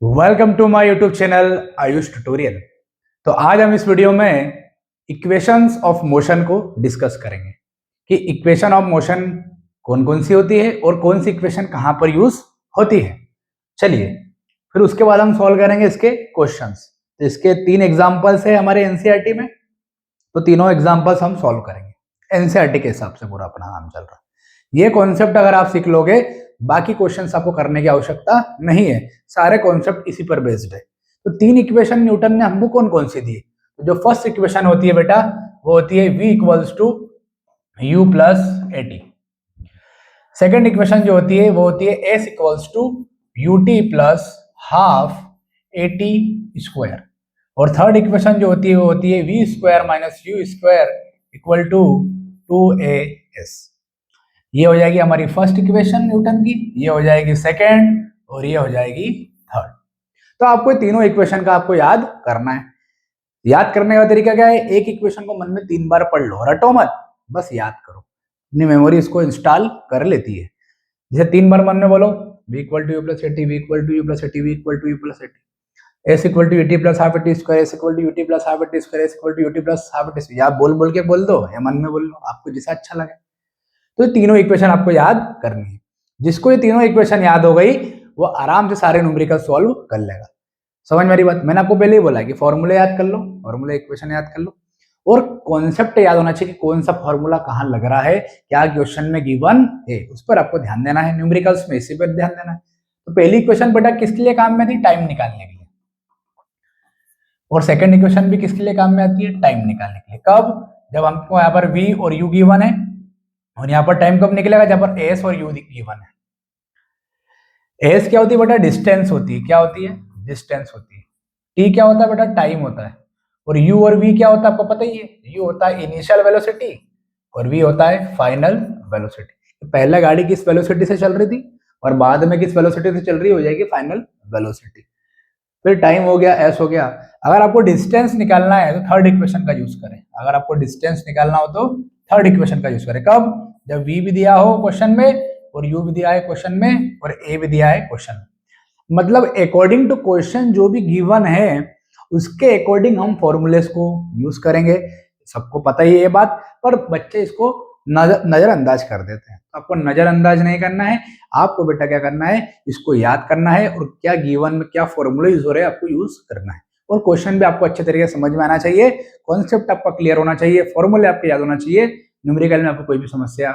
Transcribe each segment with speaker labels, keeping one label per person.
Speaker 1: Welcome to my YouTube channel Ayush tutorial. तो आज हम इस वीडियो में इक्वेशंस ऑफ मोशन को डिस्कस करेंगे कि इक्वेशन ऑफ मोशन कौन कौन सी होती है और कौन सी इक्वेशन कहां पर यूज होती है। चलिए फिर उसके बाद हम सॉल्व करेंगे इसके क्वेश्चंस। तो इसके 3 एग्जांपल्स है हमारे एनसीईआरटी में, तो तीनों एग्जांपल्स हम सॉल्व करेंगे। एनसीईआरटी के हिसाब से पूरा अपना काम चल रहा है। ये कॉन्सेप्ट अगर आप सीख लोगे, बाकी क्वेश्चंस आपको करने की आवश्यकता नहीं है, सारे कॉन्सेप्ट इसी पर बेस्ड है। तो 3 इक्वेशन न्यूटन ने हमको कौन कौन सी दी? तो जो फर्स्ट इक्वेशन होती है बेटा, वो होती है v equals to u plus a t. Second equation जो होती है वो होती है s equals to u t plus half a t square. और थर्ड इक्वेशन जो होती है वो होती है v square minus u square equal to 2as। ये हो जाएगी हमारी फर्स्ट इक्वेशन न्यूटन की, ये हो जाएगी सेकेंड और ये हो जाएगी थर्ड। तो आपको तीनों इक्वेशन का आपको याद करना है। याद करने का तरीका क्या है? एक इक्वेशन को मन में 3 बार पढ़ लो, रटो मत, बस याद करो। अपनी मेमोरी इसको इंस्टॉल कर लेती है। जैसे 3 बार मन में बोलो v equal to u plus a t, v equal to u plus a t, v equal to u plus a t, s equal to u t plus half a t square, s equal to u t plus half a t square, s equal to u t plus half a t square. या बोल बोल के बोल दो या मन में बोल लो, आपको जैसा अच्छा लगे। तो तीनों इक्वेशन आपको याद करनी है। जिसको ये तीनों इक्वेशन याद हो गई वो आराम से सारे न्यूमेरिकल सॉल्व कर लेगा। समझ मेरी बात? मैंने आपको पहले ही बोला कि फॉर्मूले याद कर लो, फॉर्मूले इक्वेशन याद कर लो, और कॉन्सेप्ट याद होना चाहिए कि कौन सा फॉर्मूला कहाँ लग रहा है, क्या क्वेश्चन में गिवन है, उस पर आपको ध्यान देना है। न्यूमेरिकल्स में इसी पर ध्यान देना है। तो पहली इक्वेशन बेटा किसके लिए काम में थी? टाइम निकालने के लिए। और सेकंड इक्वेशन भी किसके लिए काम में आती है? टाइम निकालने के लिए। कब? जब हमको यहाँ पर v और u गिवन है, और यहाँ पर टाइम कब निकलेगा? जब पर s और u गिवन है। s क्या होती है बेटा? डिस्टेंस होती है। क्या होती है? डिस्टेंस होती है। t क्या होता है बेटा? टाइम होता है। और u और v क्या होता है? आपको पता ही है। u होता है इनिशियल वेलोसिटी और v होता है फाइनल वेलोसिटी। पहले गाड़ी किस वेलोसिटी से चल रही थी और बाद में किस वेलोसिटी से चल रही हो जाएगी? Final velocity. फिर टाइम हो गया, s हो गया। अगर आपको डिस्टेंस निकालना है तो थर्ड इक्वेशन का यूज करें। अगर आपको डिस्टेंस निकालना हो तो थर्ड इक्वेशन का यूज करें। कब? जब v भी दिया हो क्वेश्चन में और u भी दिया है क्वेश्चन में और a भी दिया है क्वेश्चन में। मतलब अकॉर्डिंग टू क्वेश्चन जो भी गिवन है उसके अकॉर्डिंग हम फॉर्मूलेस को यूज करेंगे। सबको पता ही है ये बात, पर बच्चे इसको नजरअंदाज कर देते हैं। आपको नजरअंदाज नहीं करना है, आपको बेटा क्या करना है? इसको याद करना है और क्या गिवन में क्या फॉर्मूले यूज हो रहे हैं आपको यूज करना है। और क्वेश्चन भी आपको अच्छे तरीके से समझ में आना चाहिए, कॉन्सेप्ट आपका क्लियर होना चाहिए, फॉर्मूले आपके याद होना चाहिए। न्यूमेरिकल में आपको कोई भी समस्या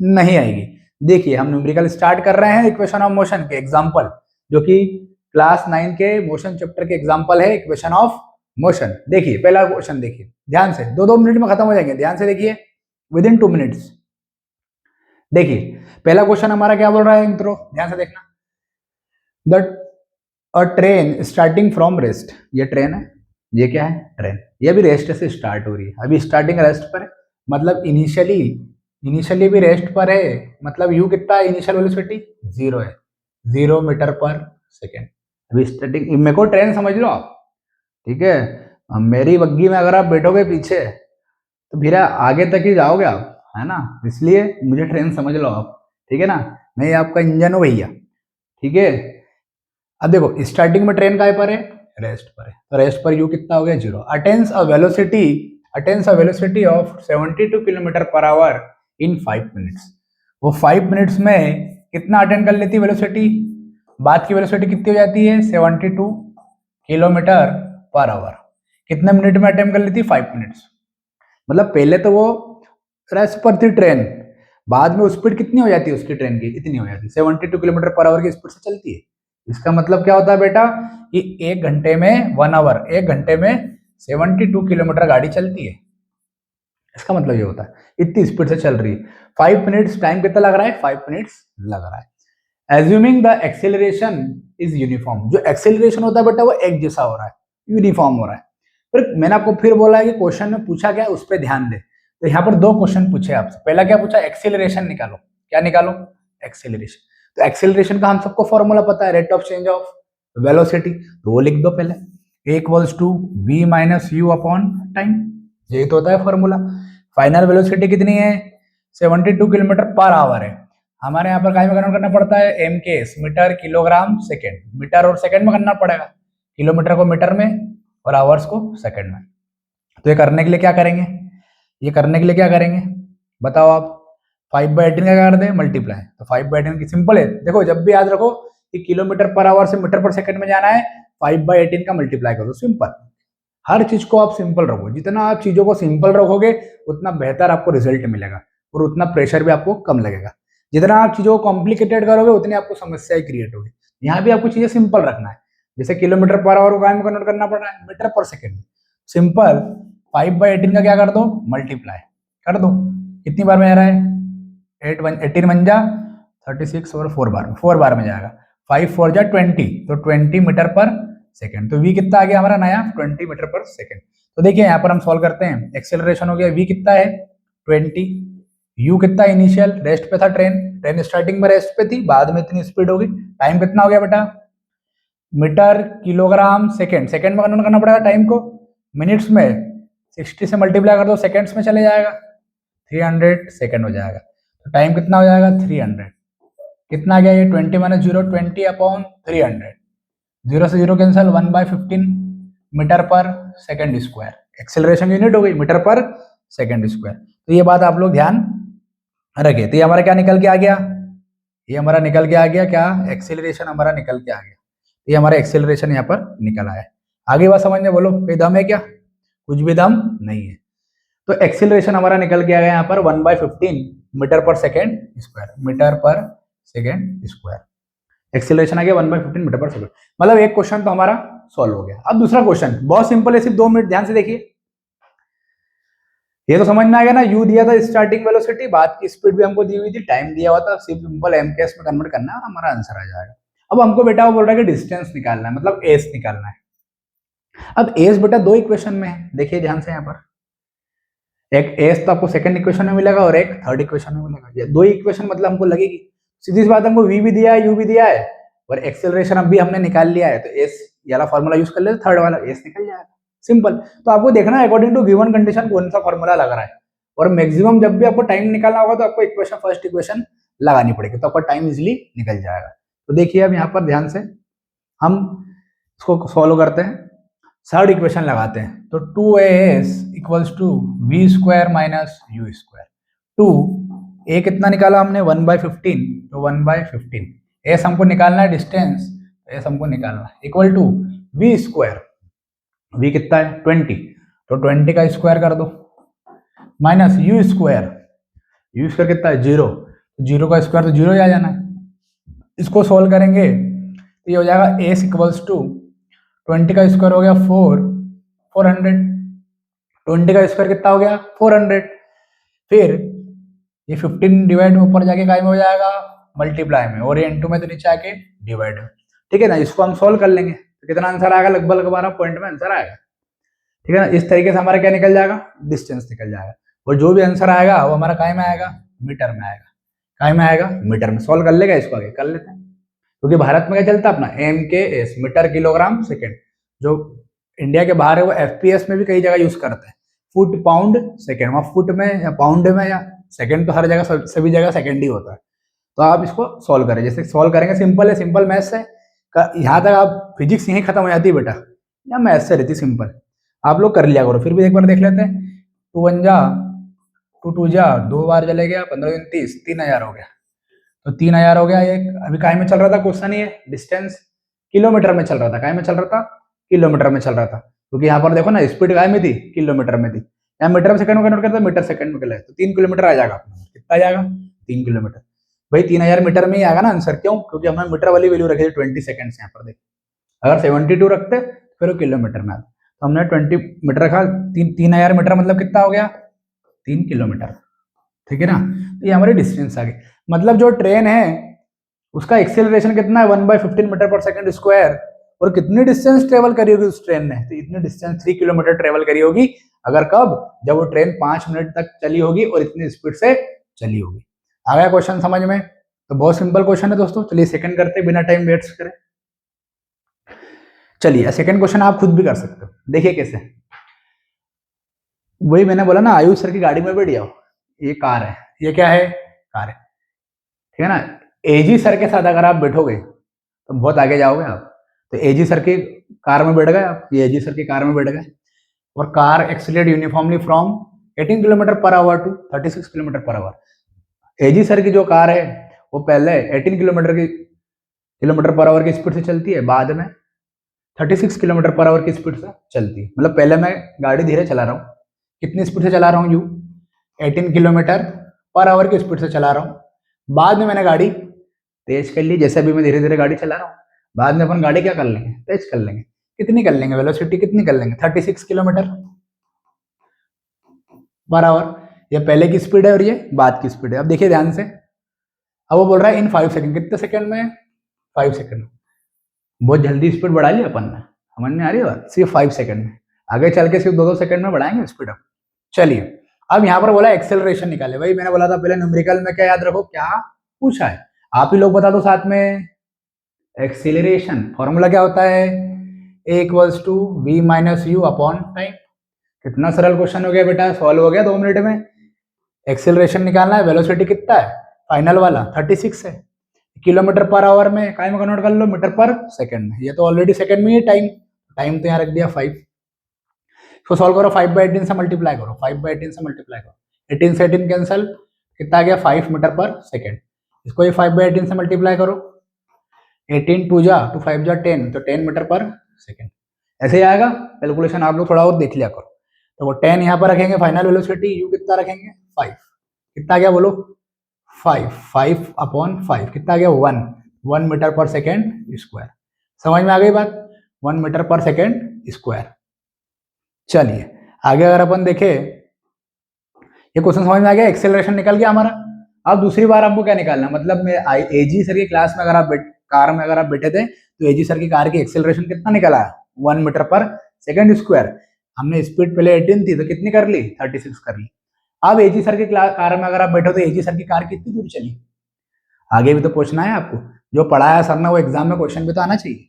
Speaker 1: नहीं आएगी। देखिए हम न्यूमेरिकल स्टार्ट कर रहे हैं इक्वेशन ऑफ मोशन के एग्जाम्पल, जो कि क्लास 9 के मोशन चैप्टर के एग्जाम्पल है इक्वेशन ऑफ मोशन। देखिए पहला क्वेश्चन, देखिए ध्यान से, 2-2 मिनट में खत्म हो जाएंगे। ध्यान से देखिए, विद इन 2 मिनट्स। देखिए पहला क्वेश्चन हमारा क्या बोल रहा है मित्रों, ध्यान से देखना। The a train starting from rest, ये ट्रेन है, ये क्या है? ट्रेन। ये भी रेस्ट से स्टार्ट हो रही है, अभी स्टार्टिंग रेस्ट पर है, मतलब इनिशियली भी रेस्ट पर है। मतलब यू कितना है? इनिशियल वेलोसिटी 0 है, 0 मीटर पर सेकेंड। अभी स्टार्टिंग, मेरे को ट्रेन समझ लो आप, ठीक है? मेरी बग्गी में अगर आप बैठोगे पीछे तो फिर आगे तक ही जाओगे आप, है ना? इसलिए मुझे ट्रेन समझ लो आप, ठीक है ना? मैं आपका इंजन हूँ भैया, ठीक है? अब देखो स्टार्टिंग में ट्रेन काय पर है? रेस्ट पर है। तो रेस्ट पर यू कितना हो गया? 0। Attains a velocity of 72 kilometre per our in 5 minutes. वो 5 मिनट्स में कितना अटेंड कर लेती है वेलोसिटी? बाद की वेलोसिटी कितनी हो जाती है? 72 किलोमीटर पर आवर। कितने मिनट में अटेम्प्ट कर लेती है? 5 मिनट्स। मतलब पहले तो वो रेस्ट पर थी ट्रेन, बाद में स्पीड कितनी हो जाती है उसकी ट्रेन की? इतनी हो जाती है, 72 किलोमीटर पर आवर की स्पीड से चलती है। इसका मतलब क्या होता है बेटा कि 1 घंटे में 1 आवर, 1 घंटे में 72 किलोमीटर गाड़ी चलती है। इसका मतलब ये होता है इतनी स्पीड से चल रही है। 5 मिनट्स टाइम कितना लग रहा है? 5 मिनट्स लग रहा है। Assuming the acceleration is uniform, जो एक्सेलरेशन होता है बेटा वो एक जैसा हो रहा है, यूनिफॉर्म हो रहा है। फिर मैंने आपको फिर बोला है कि क्वेश्चन में पूछा क्या, उस पर ध्यान दे। तो यहाँ पर 2 क्वेश्चन पूछे आपसे। पहला क्या पूछा? एक्सेलरेशन निकालो। क्या निकालो? एक्सेलरेशन। तो एक्सेलरेशन का हम सबको फॉर्मूला पता है, rate of change of velocity. तो वो लिख दो पहले, a equals to v minus u upon time. यही तो होता है फॉर्मूला। फाइनल वेलोसिटी कितनी है? 72 किलोमीटर पर आवर है। हमारे यहाँ पर काय में कन्वर्ट करना पड़ता है, MKS metre kilogram second, metre और सेकेंड में करना पड़ेगा, किलोमीटर को मीटर में और आवर्स को सेकेंड में। तो ये करने के लिए क्या करेंगे, ये करने के लिए क्या करेंगे बताओ आप, 5/18 का क्या कर दें मल्टीप्लाई, तो 5/18 की सिंपल है, देखो जब भी याद रखो कि किलोमीटर पर आवर से मीटर पर सेकंड में जाना है 5/18 का मल्टीप्लाई करो, सिंपल। हर चीज को आप सिंपल रखो, जितना आप चीजों को सिंपल रखोगे उतना बेहतर आपको रिजल्ट मिलेगा और उतना प्रेशर भी आपको कम लगेगा। जितना आप चीजों को कॉम्प्लिकेटेड करोगे उतनी आपको समस्याएं क्रिएट होगी। यहाँ भी आपको चीजें सिंपल रखना है, जैसे किलोमीटर पर आवर को में कन्वर्ट करना पड़ रहा है मीटर पर सेकेंड में, सिंपल 5/18 का क्या कर दो मल्टीप्लाई कर दो, कितनी बार में आ रहा है 18 बन जा 36 और 4 बार में जाएगा, 5 4 जा 20, तो 20 मीटर पर सेकेंड, तो v कितना आ गया हमारा नया 20 मीटर पर सेकेंड। तो देखिए यहाँ पर हम सॉल्व करते हैं, एक्सेलरेशन हो गया v कितना है 20, u कितना इनिशियल रेस्ट पे था, ट्रेन स्टार्टिंग में रेस्ट पे थी, बाद में इतनी स्पीड होगी, टाइम कितना हो गया बेटा मीटर किलोग्राम सेकेंड, सेकेंड में कन्वर्ट करना पड़ेगा टाइम को, मिनट्स में 60 से मल्टीप्लाई कर दो सेकेंड्स में चले जाएगा, 300 सेकेंड हो जाएगा, तो टाइम कितना हो जाएगा 300, कितना आ गया ये 20 माइनस 0 20/300, 0 से 0 cancel 1/15 metre per second square, acceleration unit हो गई मीटर पर सेकेंड स्क्वायर। तो ये बात आप लोग ध्यान रखिए। तो ये हमारा क्या निकल के आ गया, ये हमारा निकल के आ गया क्या, एक्सेलरेशन हमारा निकल के आ गया, ये हमारा एक्सेलरेशन यहाँ पर निकल आया। आगे बात समझ में बोलो, कोई दम है क्या, कुछ भी दम नहीं है। तो एक्सेलरेशन हमारा निकल के आ गया यहाँ पर 1/15 metre per second square, metre per second square, acceleration आ गया 1/15 मीटर पर सेकेंड। मतलब एक क्वेश्चन तो हमारा सॉल्व हो गया। अब दूसरा क्वेश्चन बहुत सिंपल है, सिर्फ 2 मिनट ध्यान से देखिए। ये तो समझ में आ गया ना, u दिया था स्टार्टिंग वेलोसिटी, बाद की स्पीड भी हमको दी हुई थी, टाइम दिया हुआ था, सिर्फ सिंपल MKS में कन्वर्ट करना है, हमारा आंसर आ जाएगा। अब हमको बेटा वो बोल रहा है कि डिस्टेंस निकालना है, मतलब एस निकालना है। अब एस बेटा 2 इक्वेशन में है, देखिए ध्यान से यहाँ पर, एक एस तो आपको सेकंड इक्वेशन में मिलेगा और एक थर्ड इक्वेशन में मिलेगा, ये 2 इक्वेशन मतलब हमको लगेगी। सीधी सी बात, हमको v भी दिया है u भी दिया है और एक्सेलरेशन अब भी हमने निकाल लिया है, तो एस वाला फॉर्मूला यूज कर ले, थर्ड वाला एस निकल जाएगा, सिंपल। तो आपको देखना है अकॉर्डिंग टू गिवन कंडीशन कौन सा फॉर्मूला लग रहा है, और मैक्सिमम जब भी आपको टाइम निकालना होगा तो आपको इक्वेशन फर्स्ट इक्वेशन लगानी पड़ेगी, तो आपका टाइम इजिली निकल जाएगा। तो देखिए अब यहाँ पर ध्यान से हम इसको सॉल्व करते हैं, थर्ड इक्वेशन लगाते हैं, तो 2as equals to v square minus u square, 2 a कितना निकाला हमने 1/15, तो 1/15, एस हमको निकालना है डिस्टेंस, एस हमको निकालना है equal to v square, v कितना है 20, तो 20 का स्क्वायर कर दो माइनस यू स्क्वायर कितना है 0, 0 का स्क्वायर तो 0 ही आ जाना है। इसको सॉल्व करेंगे तो ये हो जाएगा एस इक्वल्स टू 20 का स्क्वायर हो गया 400, 20 का स्क्वायर कितना हो गया 400, फिर ये 15 डिवाइड में ऊपर जाके काय में हो जाएगा मल्टीप्लाई में, और ये इनटू में तो नीचे आके डिवाइड में, ठीक है ना। इसको हम सॉल्व कर लेंगे तो कितना आंसर आएगा, लगभग 12 पॉइंट में आंसर आएगा, ठीक है ना। इस तरीके से हमारा क्या निकल जाएगा, डिस्टेंस निकल जाएगा, और जो भी आंसर आएगा वो हमारा काय में आएगा, मीटर में आएगा, काय में आएगा मीटर में। सॉल्व कर लेगा, इसको आगे कर लेते हैं, क्योंकि भारत में क्या चलता है अपना MKS मीटर किलोग्राम सेकेंड, जो इंडिया के बाहर है वो FPS में भी कई जगह यूज करते हैं, फुट पाउंड सेकेंड, वहाँ फुट में या पाउंड में या सेकेंड तो हर जगह सभी जगह सेकेंड ही होता है। तो आप इसको सॉल्व करें, जैसे सॉल्व करेंगे सिंपल है, सिंपल मैथ्स है, यहाँ तक आप फिजिक्स यहीं खत्म हो जाती है बेटा, या मैथ्स से रहती सिंपल, आप लोग कर लिया करो। फिर भी एक बार देख लेते हैं, 2 1 जा 2 2 जा 2 बार चले गया 15 30, 3000 हो गया, तो 3000 हो गया। एक अभी काय में चल रहा था क्वेश्चन, ये डिस्टेंस किलोमीटर में चल रहा था, काय में चल रहा था किलोमीटर में चल रहा था, क्योंकि यहाँ पर देखो ना स्पीड काय में थी किलोमीटर में थी, यहाँ मीटर में सेकंड में कन्वर्ट करता है, मीटर सेकंड में तो 3 किलोमीटर आ जाएगा, कितना आ जाएगा 3 किलोमीटर। भाई 3000 मीटर में ही आएगा ना आंसर, क्यों, क्योंकि हमने मीटर वाली वैल्यू रखी थी 20 सेकंड, यहाँ पर देखिए अगर 72 रखते फिर वो किलोमीटर में आता, तो हमने 20 मीटर रखा, 3000 मीटर मतलब कितना हो गया 3 किलोमीटर, ठीक है ना। तो ये हमारी डिस्टेंस आ गई, मतलब जो ट्रेन है उसका एक्सेलरेशन कितना है 1/15 मीटर पर सेकंड स्क्वायर, और कितनी डिस्टेंस ट्रेवल करी होगी उस ट्रेन ने, तो इतनी डिस्टेंस 3 किलोमीटर ट्रेवल करी होगी, अगर कब, जब वो ट्रेन 5 मिनट तक चली होगी और इतनी स्पीड से चली होगी। आ गया क्वेश्चन समझ में, तो बहुत सिंपल क्वेश्चन है दोस्तों। चलिए सेकंड करते बिना टाइम वेस्ट करें, चलिए सेकंड क्वेश्चन आप खुद भी कर सकते हो, देखिए कैसे। वही मैंने बोला ना, आयुष सर की गाड़ी में बैठ जाओ, ये कार है, ये क्या है कार है, ठीक है ना। एजी सर के साथ अगर आप बैठोगे तो बहुत आगे जाओगे आप। तो एजी सर की कार में बैठ गए आप, ये एजी सर की कार में बैठ गए और car accelerate uniformly from 18 kilometre per hour to 36 kilometre per hour. एजी सर की जो कार है वो पहले 18 किलोमीटर पर आवर की स्पीड से चलती है, बाद में 36 किलोमीटर पर आवर की स्पीड से चलती है। मतलब पहले मैं गाड़ी धीरे चला रहा हूँ, कितनी स्पीड से चला रहा हूँ, 18 किलोमीटर पर आवर की स्पीड से चला रहा हूँ। बाद में मैंने गाड़ी तेज कर ली, जैसे अभी मैं धीरे धीरे गाड़ी चला रहा हूँ। बाद में अपन गाड़ी क्या कर लेंगे, तेज कर लेंगे। कितनी कर लेंगे, वेलोसिटी कितनी कर लेंगे, 36 किलोमीटर पर आवर। ये पहले की स्पीड है और ये बाद की स्पीड है। अब देखिए ध्यान से, अब वो बोल रहा है इन 5 सेकंड। कितने सेकंड में, 5 सेकंड। बहुत जल्दी स्पीड बढ़ा ली अपन ने, समझ में आ रही है बात, सिर्फ 5 सेकंड में। आगे चल के सिर्फ 2-2 सेकंड में बढ़ाएंगे स्पीड अप। चलिए अब यहाँ पर बोला एक्सेलरेशन निकाले। भाई मैंने बोला था पहले न्यूमेरिकल में क्या याद रखो, क्या पूछा है, आप ही लोग बता दो साथ में। एक्सेलरेशन फॉर्मूला क्या होता है, a equals to v minus u upon time. कितना सरल क्वेश्चन हो गया बेटा, सॉल्व हो गया 2 मिनट में। एक्सेलरेशन निकालना है, वेलोसिटी कितना है फाइनल वाला 36 है, किलोमीटर पर आवर में काय में कन्वर्ट कर लो, मीटर पर सेकंड में। ये तो ऑलरेडी सेकंड में ही टाइम तो यहाँ रख दिया 5। इसको सॉल्व करो, 5/18 से मल्टीप्लाई करो, 5/18 से मल्टीप्लाई करो, 18 से 18 कैंसिल, कितना आ गया 5 मीटर पर सेकंड। इसको ये 5/18 से मल्टीप्लाई करो, 18 2 जा 2 5 जा 10, तो 10 मीटर पर सेकंड। ऐसे ही आएगा। कैलकुलेशन आप लोग थोड़ा और देख लिया करो। तो वो 10 यहाँ पर रखेंगे, फाइनल वेलोसिटी यू कितना रखेंगे 5, कितना आ गया बोलो 5 अपॉन 5 कितना आ गया 1 मीटर पर सेकेंड स्क्वायर। समझ में आ गई बात, 1 मीटर पर सेकेंड स्क्वायर। चलिए आगे अगर अपन देखें, ये क्वेश्चन समझ में आ गया, एक्सेलरेशन निकल गया हमारा। अब दूसरी बार आपको क्या निकालना, मतलब मैं एजी सर की क्लास में अगर आप कार में अगर आप बैठे थे तो एजी सर की कार की एक्सेलरेशन कितना निकला है 1 मीटर पर सेकेंड स्क्वायर। हमने स्पीड पहले 18 थी तो कितनी कर ली 36 कर ली। अब एजी सर की कार में अगर आप बैठो तो एजी सर की कार कितनी दूर चली, आगे भी तो पूछना है आपको। जो पढ़ाया सर ने वो एग्जाम में क्वेश्चन भी तो आना चाहिए।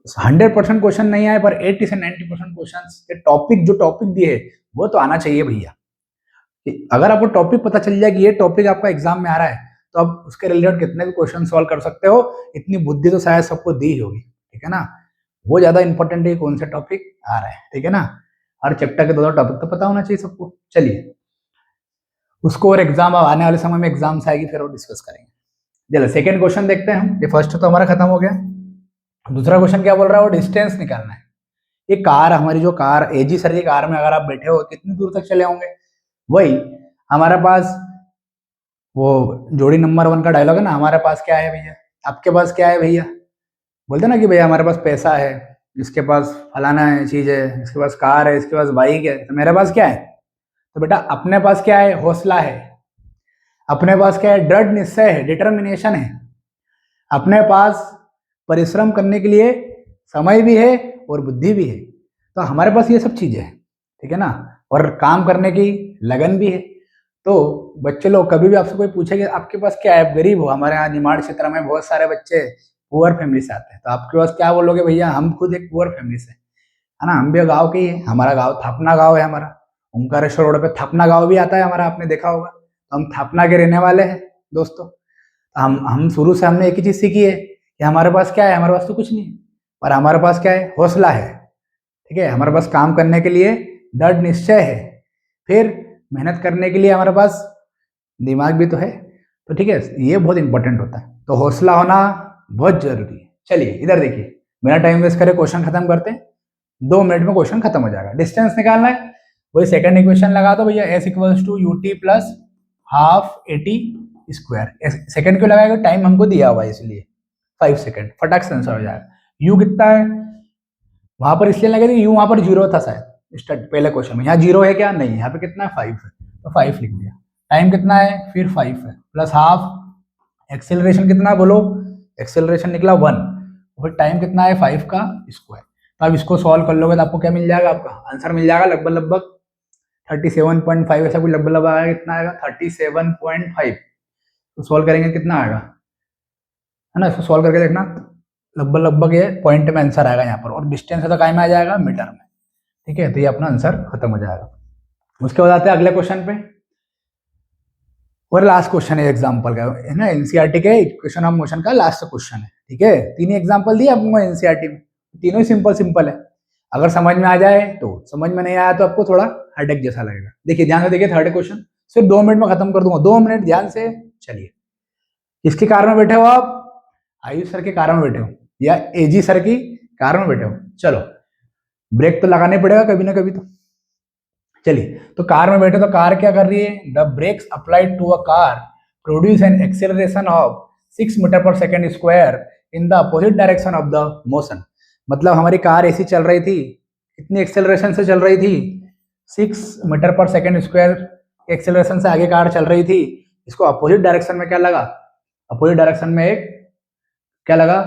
Speaker 1: 100% क्वेश्चन नहीं आए पर 80 से 90% क्वेश्चन टॉपिक जो टॉपिक दिए वो तो आना चाहिए भैया। अगर आपको टॉपिक पता चल जाए कि ये टॉपिक आपका एग्जाम में आ रहा है तो आप उसके रिलेटेड कितने भी क्वेश्चन सॉल्व कर सकते हो। इतनी बुद्धि तो शायद सबको दी ही होगी, ठीक है ना। वो ज्यादा इंपॉर्टेंट है कौन सा टॉपिक आ रहा है, ठीक है ना। हर चैप्टर के 2 टॉपिक तो पता होना चाहिए सबको। चलिए उसको और एग्जाम आने वाले समय में एग्जाम्स आएगी फिर वो डिस्कस करेंगे। चलो सेकंड क्वेश्चन देखते हैं हम। ये फर्स्ट तो हमारा खत्म हो गया। दूसरा क्वेश्चन क्या बोल रहा है, वो डिस्टेंस निकालना है। ये कार हमारी जो कार एजी सर की कार में अगर आप बैठे हो कितनी दूर तक चले होंगे, वही हमारे पास वो जोड़ी नंबर 1 का डायलॉग है ना, हमारे पास क्या है भैया, आपके पास क्या है भैया। बोलते ना कि भैया हमारे पास पैसा है, इसके पास फलाना है चीज है, इसके पास कार है, इसके पास बाइक है, तो मेरे पास क्या है। तो बेटा अपने पास क्या है, हौसला है। अपने पास क्या है, दृढ़ निश्चय है, डिटर्मिनेशन है। अपने पास परिश्रम करने के लिए समय भी है और बुद्धि भी है। तो हमारे पास ये सब चीजें हैं, ठीक है ना, और काम करने की लगन भी है। तो बच्चे लोग कभी भी आपसे कोई पूछे कि आपके पास क्या है, गरीब हो, हमारे यहाँ निमाड़ क्षेत्र में बहुत सारे बच्चे पुअर फैमिली से आते हैं, तो आपके पास क्या बोलोगे, भैया हम खुद एक पुअर फैमिली से है ना, हम भी गाँव के ही है। हमारा गाँव थापना गाँव है, हमारा ओमकारेश्वर रोड पे थापना गाँव भी आता है हमारा, आपने देखा होगा। तो हम थापना के रहने वाले हैं दोस्तों। हम शुरू से हमने एक ही चीज सीखी है कि हमारे पास क्या है, हमारे पास तो कुछ नहीं है, पर हमारे पास क्या है, हौसला है, ठीक है। हमारे पास काम करने के लिए दृढ़ निश्चय है, फिर मेहनत करने के लिए हमारे पास दिमाग भी तो है। तो ठीक है, ये बहुत इंपॉर्टेंट होता है, तो हौसला होना बहुत जरूरी है। चलिए इधर देखिए, बिना टाइम वेस्ट करे क्वेश्चन खत्म करते हैं। 2 मिनट में क्वेश्चन खत्म हो जाएगा। डिस्टेंस निकालना है, वही सेकंड इक्वेशन लगा दो भैया, s equals to ut plus half eighty square. Second क्यों लगाएगा, टाइम हमको दिया हुआ है इसलिए 5 सेकंड, फटाक से आंसर हो जाएगा। u कितना है, वहां पर इसलिए लगे u वहां पर 0 था शायद पहले क्वेश्चन में, यहाँ 0 है क्या, नहीं, यहाँ पे कितना है 5 है, तो 5 लिख दिया। टाइम कितना है, फिर 5 है, प्लस हाफ एक्सेलरेशन कितना बोलो, एक्सेलरेशन निकला 1, फिर टाइम कितना है 5 का स्क्वायर। तो अब इसको सॉल्व कर लोगे तो आपको क्या मिल जाएगा, आपका आंसर मिल जाएगा लगभग 37.5, ऐसा कुछ लगभग आएगा, कितना आएगा 37.5। तो सॉल्व करेंगे कितना आएगा, है ना, इसको सॉल्व करके देखना, लगभग ये पॉइंट में आंसर आएगा यहाँ पर, और डिस्टेंस है तो काय में आ जाएगा, मीटर में, ठीक है। तो ये अपना आंसर खत्म हो जाएगा। उसके बाद आते हैं अगले क्वेश्चन पे। और लास्ट क्वेश्चन है एग्जाम्पल का, है ना, एनसीईआरटी के इक्वेशन ऑफ मोशन का लास्ट क्वेश्चन है, ठीक है। तीन एग्जाम्पल दिए आपको एनसीईआरटी में, तीनों ही सिंपल सिंपल है। अगर समझ में आ जाए तो, समझ में नहीं आया तो आपको थोड़ा हेडेक जैसा लगेगा। देखिए ध्यान से देखिए, थर्ड क्वेश्चन सिर्फ 2 मिनट में खत्म कर दूंगा, 2 मिनट ध्यान से। चलिए, किसकी कार में बैठे हो आप? आयुष सर के कार में बैठे हो या एजी सर की कार में बैठे हो? चलो, ब्रेक तो लगाने पड़ेगा कभी ना कभी तो। चलिए, तो कार में बैठे तो कार क्या कर रही है? The brakes applied to a car produce an acceleration of 6 metre per second square in the opposite direction of the motion. मतलब हमारी कार ऐसी चल रही थी, कितनी एक्सेलरेशन से चल रही थी? 6 metre per second square acceleration से आगे कार चल रही थी। इसको अपोजिट डायरेक्शन में क्या लगा? अपोजिट डायरेक्शन में एक क्या लगा?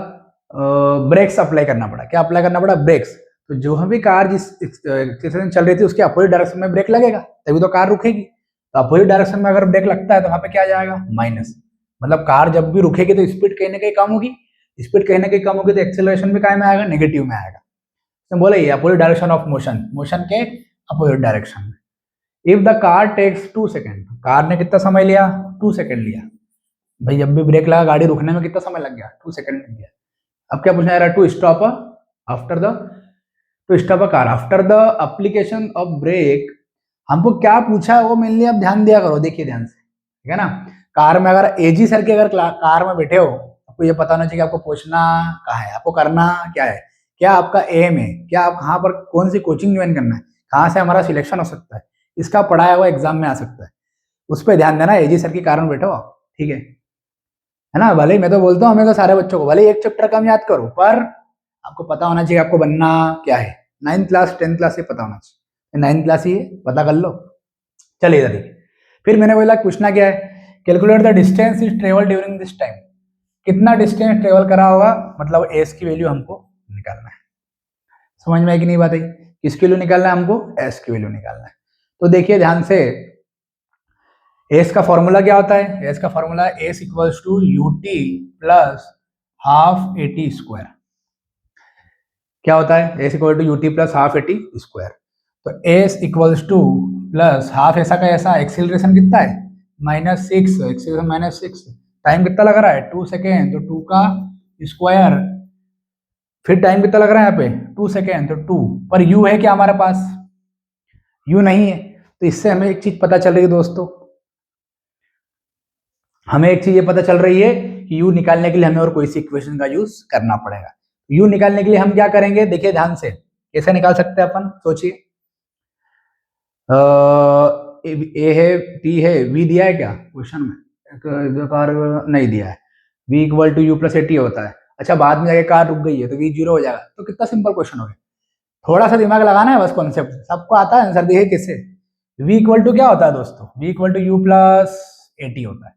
Speaker 1: ब्रेक्स अप्लाई करना पड़ा। क्या अप्लाई करना पड़ा? ब्रेक्स। तो जो भी कार जिस एक्सेलरेशन चल रही थी उसके अपोजिट डायरेक्शन में ब्रेक लगेगा, तभी तो कार रुकेगी। तो अपोजिट डायरेक्शन में अगर ब्रेक लगता है तो वहां पे क्या आ जाएगा? माइनस। मतलब कार जब भी रुकेगी तो स्पीड कहीं ना कहीं कम होगी, स्पीड कहीं ना कहीं कम होगी तो एक्सेलरेशन भी काय में आएगा? नेगेटिव में आएगा। तो बोले ये opposite direction of motion, motion के अपोजिट डायरेक्शन में। If the car takes 2 second, car ने कितना समय लिया? 2 सेकेंड लिया। भाई जब भी ब्रेक लगा गाड़ी रुकने में कितना समय लग गया? 2 सेकेंड लग गया। अब क्या पूछना जा रहा है? To stop after the, to stop a car after the application of brake. हमको क्या पूछा है वो मेनली आप ध्यान दिया करो, देखिए ध्यान से, ठीक है ना। कार में अगर एजी सर के अगर कार में बैठे हो, आपको ये पता होना चाहिए कि आपको पूछना कहाँ है, आपको करना क्या है, क्या आपका एम है, क्या आप कहाँ पर कौन सी कोचिंग ज्वाइन करना है, कहाँ से हमारा सिलेक्शन हो सकता है, इसका पढ़ाया हुआ एग्जाम में आ सकता है। उस पर ध्यान देना, एजी सर की कार में बैठो आप, ठीक है ना। भले ही मैं तो बोलता हूँ हमें तो सारे बच्चों को, भले एक चैप्टर कम याद करो, पर आपको पता होना चाहिए आपको बनना क्या है। 9th क्लास 10th क्लास से पता होना चाहिए, 9th क्लास ही है, पता कर लो। चलिए इधर देखिए, फिर मैंने बोला पूछना क्या है? Calculate the distance is travel during this time. कितना डिस्टेंस ट्रेवल करा होगा, मतलब एस की वैल्यू हमको निकालना है। समझ में आई कि नहीं बात आई? किसकी वैल्यू निकालना है हमको? एस की वैल्यू निकालना है। तो देखिए ध्यान से, एस का फॉर्मूला क्या होता है? एस का फॉर्मूला है S equals to UT plus half eighty square. क्या होता है? S equal to UT plus half eighty square. तो S equals to plus half ऐसा का ऐसा, एक्सीलरेशन कितना है? -6, एक्सीलरेशन -6, टाइम कितना लग रहा है? 2 सेकेंड, तो 2 का स्क्वायर, फिर टाइम कितना लग रहा है यहाँ पे? 2 सेकेंड, तो 2 पर यू है क्या हमारे पास? यू नहीं है। तो इससे हमें एक चीज पता चल रही है दोस्तों, हमें एक चीज ये पता चल रही है कि यू निकालने के लिए हमें और कोई सी इक्वेशन का यूज करना पड़ेगा। यू निकालने के लिए हम क्या करेंगे? देखिए ध्यान से, कैसे निकाल सकते हैं अपन, सोचिए। ए है, टी है, वी दिया है क्या क्वेश्चन में? कार नहीं दिया है। V equal to u plus a t होता है। अच्छा, बाद में जाके कार रुक गई है तो वी जीरो हो जाएगा। तो कितना सिंपल क्वेश्चन हो गया। थोड़ा सा दिमाग लगाना है बस, कॉन्सेप्ट सबको आता है आंसर। देखिए किससे, वी इक्वल टू क्या होता है दोस्तों? V equal to u plus a t होता है।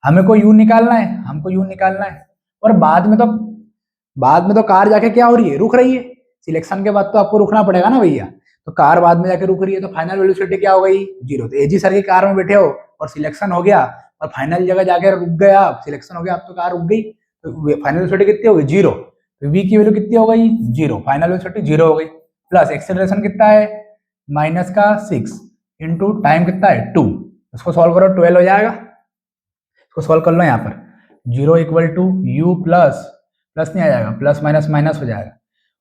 Speaker 1: हमें को यू निकालना है, हमको यू निकालना है। और बाद में तो कार जाके क्या हो रही है? रुक रही है। सिलेक्शन के बाद तो आपको रुकना पड़ेगा ना भैया। तो कार बाद में जाके रुक रही है, तो फाइनल वेलोसिटी क्या हो गई? 0। तो एजी सर की कार में बैठे हो और सिलेक्शन हो गया और फाइनल जगह जाके रुक गए आप, सिलेक्शन हो गया, आप तो कार रुक गई। तो फाइनल वेलोसिटी कितनी हो गई? 0। तो वी की वैल्यू कितनी हो गई? 0। फाइनल वेलोसिटी 0 हो गई। प्लस एक्सेलरेशन कितना है? -6 इंटू टाइम कितना है? 2। इसको सॉल्व करो, 12 हो जाएगा। इसको सॉल्व कर लो यहाँ पर, 0 equal to u plus, plus नहीं आ जाएगा, प्लस माइनस माइनस हो जाएगा,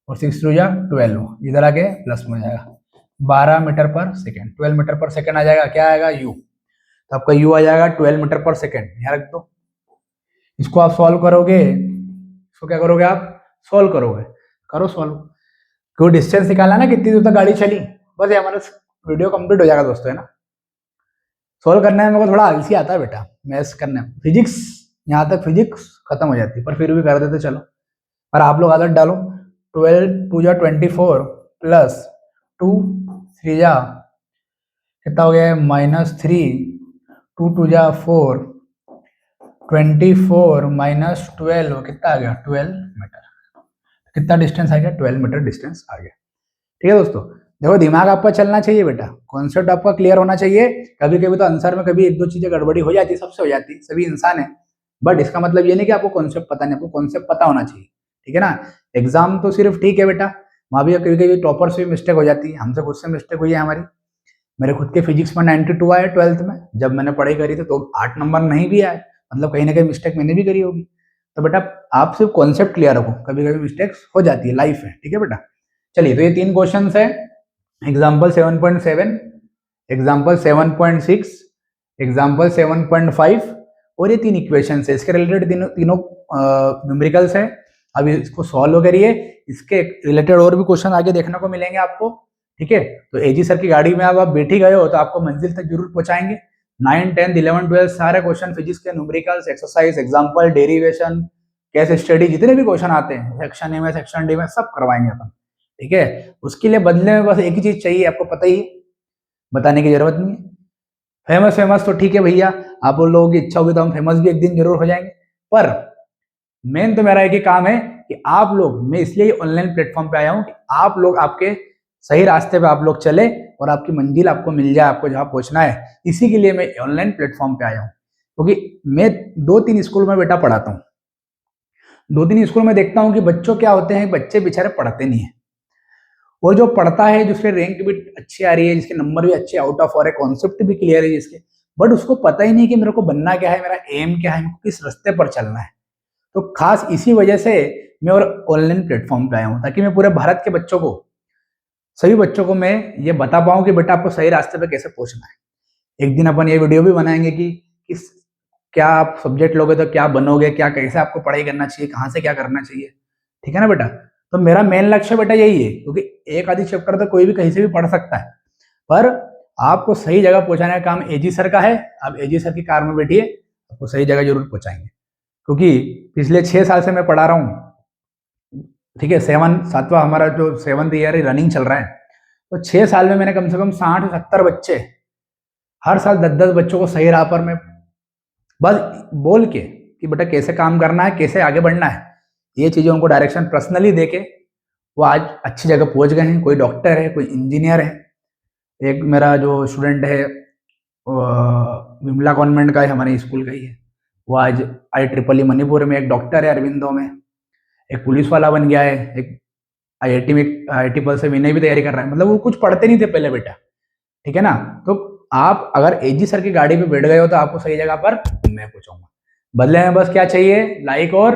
Speaker 1: और 6 टू जा 12, इधर आके प्लस में हो जाएगा। 12 metre per second, 12 metre per second आ जाएगा। क्या आएगा? यू। तो आपका यू आ जाएगा 12 मीटर पर सेकेंड, यहाँ रख दो। इसको आप सॉल्व करोगे, इसको क्या करोगे आप? सॉल्व करोगे, करो सॉल्व। क्यों? डिस्टेंस निकालना ना, कितनी दूर तक गाड़ी चली, बस ये हमारा वीडियो कंप्लीट हो जाएगा दोस्तों, है ना। सॉल्व करने में मेरे को थोड़ा आलसी आता है बेटा, मैथ्स करने में। फिजिक्स, यहाँ तक फिजिक्स खत्म हो जाती है, पर फिर भी कर देते चलो। और आप लोग आदत डालो, 12 टू जा 24 प्लस 2 3 जा कितना हो गया? -3, 2 2 जा 4, 24 माइनस 12 कितना आ गया? 12 मीटर। कितना डिस्टेंस आ गया? 12 मीटर डिस्टेंस आ गया। ठीक है दोस्तों, देखो दिमाग आपका चलना चाहिए बेटा, कॉन्सेप्ट आपका क्लियर होना चाहिए। कभी कभी तो आंसर में कभी एक दो चीजें गड़बड़ी हो जाती है, सबसे हो जाती है, सभी इंसान है। बट इसका मतलब ये नहीं कि आपको कॉन्सेप्ट पता नहीं, आपको कॉन्सेप्ट पता होना चाहिए, ठीक है ना। एग्जाम तो सिर्फ ठीक है बेटा, वहाँ भी कभी कभी टॉपर से भी मिस्टेक हो जाती है, हमसे खुद से मिस्टेक हुई है हमारी, मेरे खुद के फिजिक्स में 92 आए 12th में, जब मैंने पढ़ाई करी थी तो 8 नंबर नहीं भी आए, मतलब कहीं ना कहीं मिस्टेक मैंने भी करी होगी। तो बेटा आप सिर्फ कॉन्सेप्ट क्लियर रखो, कभी कभी मिस्टेक्स हो जाती है लाइफ में, ठीक है बेटा। चलिए, तो ये 3 क्वेश्चन है, एग्जाम्पल 7.7, एग्जाम्पल 7.6, एग्जाम्पल 7.5 और ये 3 इक्वेशन है, इसके रिलेटेड तीनों न्यूमेरिकल्स है। अभी इसको सॉल्व करिए, इसके रिलेटेड और भी क्वेश्चन आगे देखने को मिलेंगे आपको, ठीक है। तो एजी सर की गाड़ी में अब आप बैठ ही गए हो तो आपको मंजिल तक जरूर पहुंचाएंगे। 9, 10, 11, 12 सारे क्वेश्चन फिजिक्स के, numericals, exercise, example, derivation, case study, जितने भी क्वेश्चन आते हैं सेक्शन ए में, सेक्शन डी में, सब करवाएंगे अपन, ठीक है। उसके लिए बदले में बस एक ही चीज चाहिए, आपको पता ही है, बताने की जरूरत नहीं है। फेमस फेमस तो ठीक है भैया, आप लोगों की इच्छा होगी तो हम फेमस भी एक दिन जरूर हो जाएंगे, पर मेन तो मेरा एक ही काम है कि आप लोग, मैं इसलिए ऑनलाइन प्लेटफॉर्म पे आया हूं कि आप लोग आपके सही रास्ते पे आप लोग चले और आपकी मंजिल आपको मिल जाए, आपको जहां पहुंचना है। इसी के लिए मैं ऑनलाइन प्लेटफॉर्म पे आया हूं, क्योंकि मैं 2-3 स्कूल में बेटा पढ़ाता हूँ। 2-3 स्कूल में देखता हूँ कि बच्चों क्या होते हैं, बच्चे बेचारे पढ़ते नहीं है, और जो पढ़ता है, जिसके रैंक भी अच्छी आ रही है, जिसके नंबर भी अच्छे आउट ऑफ और है, कॉन्सेप्ट भी क्लियर है जिसके, बट उसको पता ही नहीं कि मेरे को बनना क्या है, मेरा एम क्या है, मेरे को किस रास्ते पर चलना है। तो खास इसी वजह से मैं और ऑनलाइन प्लेटफॉर्म पे आया हूँ, ताकि मैं पूरे भारत के बच्चों को, सभी बच्चों को मैं ये बता पाऊँ कि बेटा आपको सही रास्ते पे कैसे पहुंचना है। एक दिन अपन ये वीडियो भी बनाएंगे कि किस, क्या आप सब्जेक्ट लोगे तो क्या बनोगे, क्या कैसे आपको पढ़ाई करना चाहिए, कहाँ से क्या करना चाहिए, ठीक है ना बेटा। तो मेरा मेन लक्ष्य बेटा यही है, क्योंकि एक आधी चैप्टर तो कोई भी कहीं से भी पढ़ सकता है, पर आपको सही जगह पहुंचाने का काम एजी सर का है। आप एजी सर की कार में बैठिए, आपको सही जगह जरूर पहुंचाएंगे, क्योंकि पिछले 6 साल से मैं पढ़ा रहा हूँ, ठीक है। 7वां हमारा जो 7th ईयर रनिंग चल रहा है, तो 6 साल में मैंने कम से कम 60-70 बच्चे, हर साल 10-10 बच्चों को सही राह पर मैं बस बोल के कि बेटा कैसे काम करना है, कैसे आगे बढ़ना है, ये चीजें उनको डायरेक्शन पर्सनली दे के वो आज अच्छी जगह पहुंच गए हैं। कोई डॉक्टर है, कोई इंजीनियर है। एक मेरा जो स्टूडेंट है विमला कॉन्वेंट का है, हमारे स्कूल का ही है, वो आज IEEE मणिपुर में एक डॉक्टर है, अरविंदो में। एक पुलिस वाला बन गया है, एक IIT में IIT पल से विनय भी तैयारी कर रहा है। मतलब वो कुछ पढ़ते नहीं थे पहले बेटा, ठीक है ना। तो आप अगर एजी सर की गाड़ी पे बैठ गए हो तो आपको सही जगह पर मैं पहुंचाऊंगा। बदले में बस क्या चाहिए, लाइक और